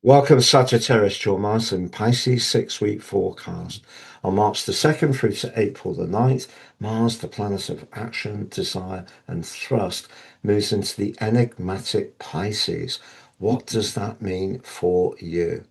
Welcome, Sagittarius, to your Mars and Pisces 6-week forecast. On March the 2nd through to April the 9th, Mars, the planet of action, desire, and thrust, moves into the enigmatic Pisces. What does that mean for you?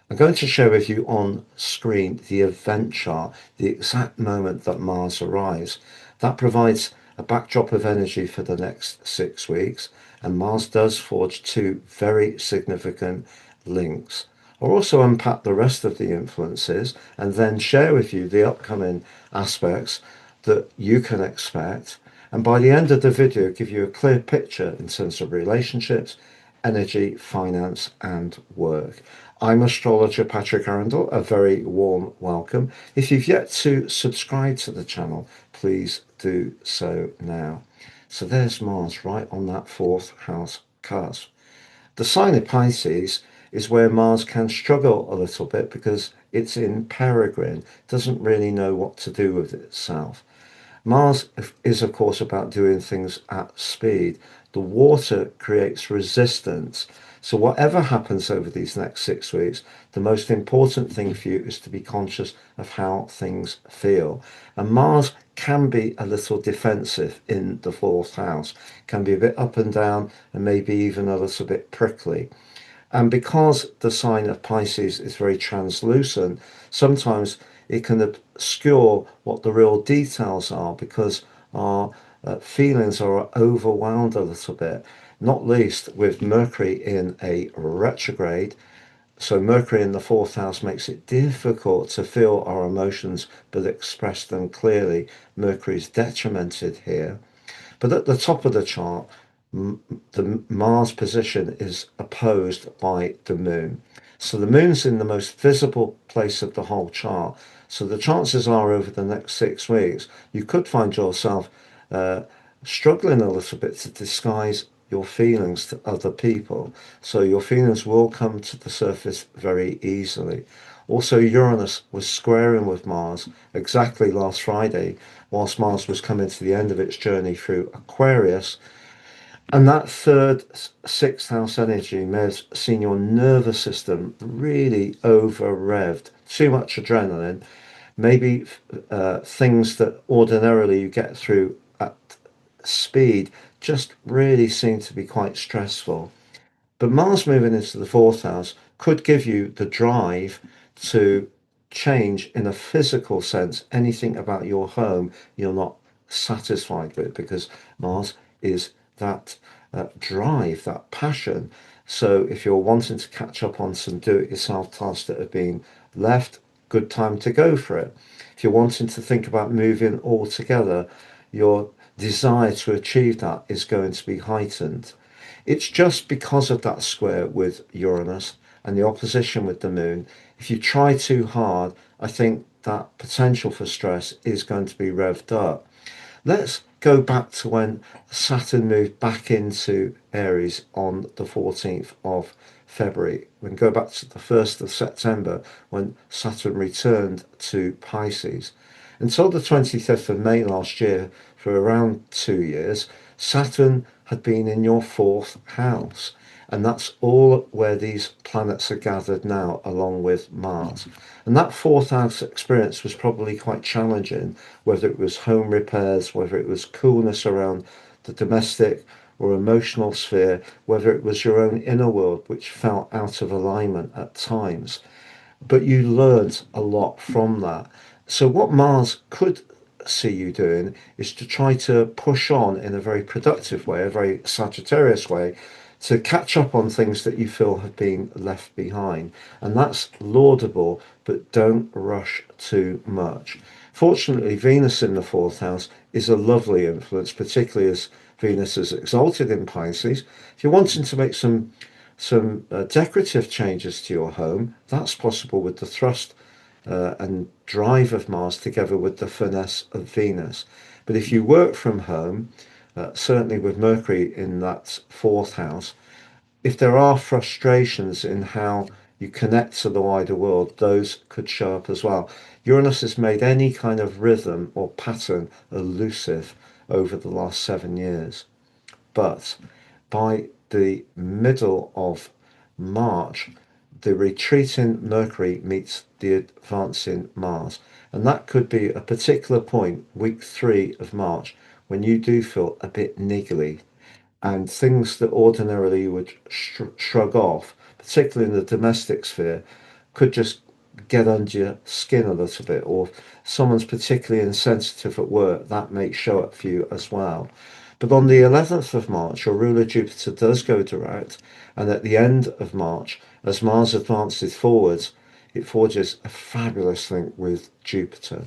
I'm going to share with you on screen the event chart, the exact moment that Mars arrives. That provides a backdrop of energy for the next 6 weeks, and Mars does forge two very significant links. I'll also unpack the rest of the influences and then share with you the upcoming aspects that you can expect. And by the end of the video, give you a clear picture in terms of relationships, energy, finance, and work. I'm astrologer Patrick Arundel. A very warm welcome. If you've yet to subscribe to the channel, please do so now. So there's Mars right on that fourth house cusp. The sign of Pisces is where Mars can struggle a little bit because it's in peregrine, doesn't really know what to do with itself. Mars is, of course, about doing things at speed. The water creates resistance. So whatever happens over these next 6 weeks, the most important thing for you is to be conscious of how things feel. And Mars can be a little defensive in the fourth house, can be a bit up and down and maybe even a little bit prickly. And because the sign of Pisces is very translucent, sometimes it can obscure what the real details are because our feelings are overwhelmed a little bit, not least with Mercury in a retrograde. So Mercury in the fourth house makes it difficult to feel our emotions but express them clearly. Mercury is detrimented here. But at the top of the chart, the Mars position is opposed by the moon. So the moon's in the most visible place of the whole chart. So the chances are over the next 6 weeks, you could find yourself struggling a little bit to disguise your feelings to other people. So your feelings will come to the surface very easily. Also, Uranus was squaring with Mars exactly last Friday, whilst Mars was coming to the end of its journey through Aquarius. And that third, sixth house energy may have seen your nervous system really over revved, too much adrenaline, maybe things that ordinarily you get through at speed just really seem to be quite stressful. But Mars moving into the fourth house could give you the drive to change in a physical sense anything about your home you're not satisfied with, because Mars is that drive, that passion. So if you're wanting to catch up on some do-it-yourself tasks that have been left, good time to go for it. If you're wanting to think about moving altogether, your desire to achieve that is going to be heightened. It's just because of that square with Uranus and the opposition with the moon. If you try too hard, I think that potential for stress is going to be revved up. Let's go back to when Saturn moved back into Aries on the 14th of February. We can go back to the 1st of September when Saturn returned to Pisces. Until the 25th of May last year, for around 2 years, Saturn had been in your fourth house. And that's all where these planets are gathered now, along with Mars. And that fourth house experience was probably quite challenging, whether it was home repairs, whether it was coolness around the domestic or emotional sphere, whether it was your own inner world, which felt out of alignment at times. But you learned a lot from that. So, what Mars could see you doing is to try to push on in a very productive way, a very Sagittarius way, to catch up on things that you feel have been left behind. And that's laudable, but don't rush too much. Fortunately, Venus in the fourth house is a lovely influence, particularly as Venus is exalted in Pisces. If you're wanting to make some decorative changes to your home, that's possible with the thrust and drive of Mars together with the finesse of Venus. But if you work from home, certainly with Mercury in that fourth house, if there are frustrations in how you connect to the wider world, those could show up as well. Uranus has made any kind of rhythm or pattern elusive over the last 7 years. But by the middle of March, the retreating Mercury meets the advancing Mars. And that could be a particular point, week 3 of March, when you do feel a bit niggly and things that ordinarily you would shrug off, particularly in the domestic sphere, could just get under your skin a little bit, or if someone's particularly insensitive at work, that may show up for you as well. But on the 11th of March, your ruler Jupiter does go direct, and at the end of March, as Mars advances forwards, it forges a fabulous link with Jupiter.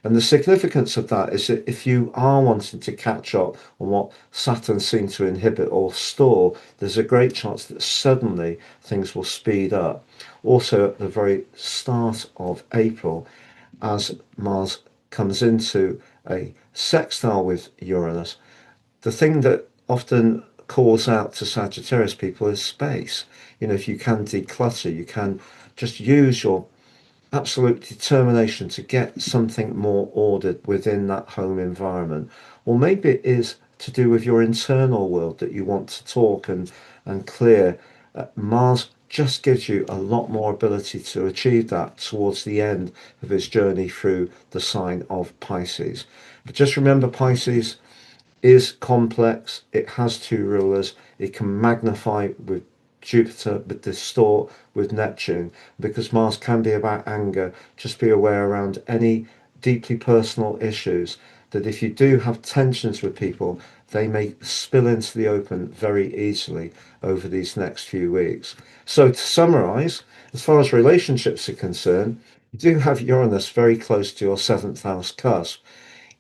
And the significance of that is that if you are wanting to catch up on what Saturn seemed to inhibit or stall, there's a great chance that suddenly things will speed up. Also, at the very start of April, as Mars comes into a sextile with Uranus, the thing that often calls out to Sagittarius people is space. You know, if you can declutter, you can just use your absolute determination to get something more ordered within that home environment. Or maybe it is to do with your internal world that you want to talk and clear. Mars just gives you a lot more ability to achieve that towards the end of his journey through the sign of Pisces. But just remember, Pisces is complex. It has two rulers. It can magnify with Jupiter, but distort with Neptune. Because Mars can be about anger, just be aware around any deeply personal issues that if you do have tensions with people, they may spill into the open very easily over these next few weeks. So to summarize, as far as relationships are concerned, you do have Uranus very close to your 7th house cusp.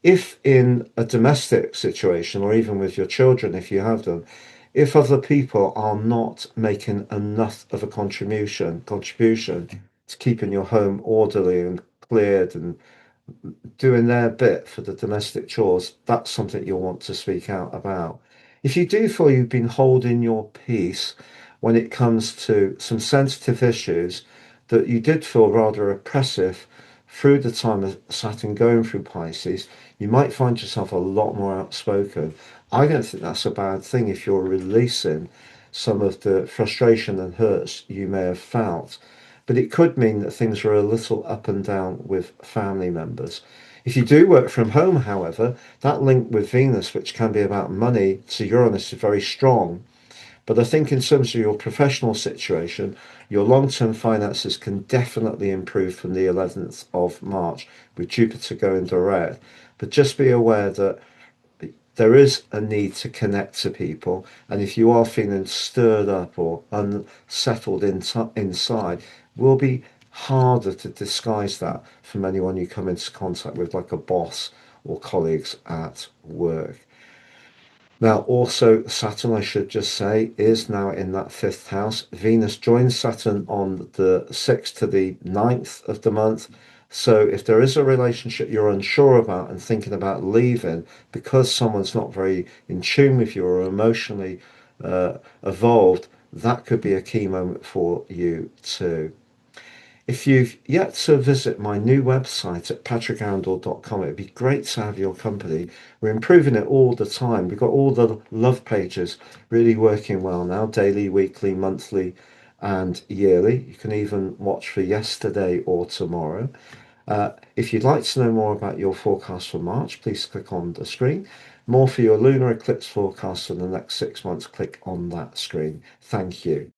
If in a domestic situation, or even with your children, if you have them, if other people are not making enough of a contribution to keeping your home orderly and cleared and doing their bit for the domestic chores, that's something you'll want to speak out about. If you do feel you've been holding your peace when it comes to some sensitive issues that you did feel rather oppressive through the time of Saturn going through Pisces, you might find yourself a lot more outspoken. I don't think that's a bad thing if you're releasing some of the frustration and hurts you may have felt. But it could mean that things are a little up and down with family members. If you do work from home, however, that link with Venus, which can be about money, to Uranus is very strong. But I think in terms of your professional situation, your long-term finances can definitely improve from the 11th of March with Jupiter going direct. But just be aware that there is a need to connect to people. And if you are feeling stirred up or unsettled inside, it will be harder to disguise that from anyone you come into contact with, like a boss or colleagues at work. Now, also, Saturn, I should just say, is now in that 5th house. Venus joins Saturn on the 6th to the 9th of the month. So if there is a relationship you're unsure about and thinking about leaving because someone's not very in tune with you or emotionally evolved, that could be a key moment for you too. If you've yet to visit my new website at patrickarundel.com, it'd be great to have your company. We're improving it all the time. We've got all the love pages really working well now, daily, weekly, monthly, and yearly. You can even watch for yesterday or tomorrow. If you'd like to know more about your forecast for March, please click on the screen. More for your lunar eclipse forecast for the next 6 months, click on that screen. Thank you.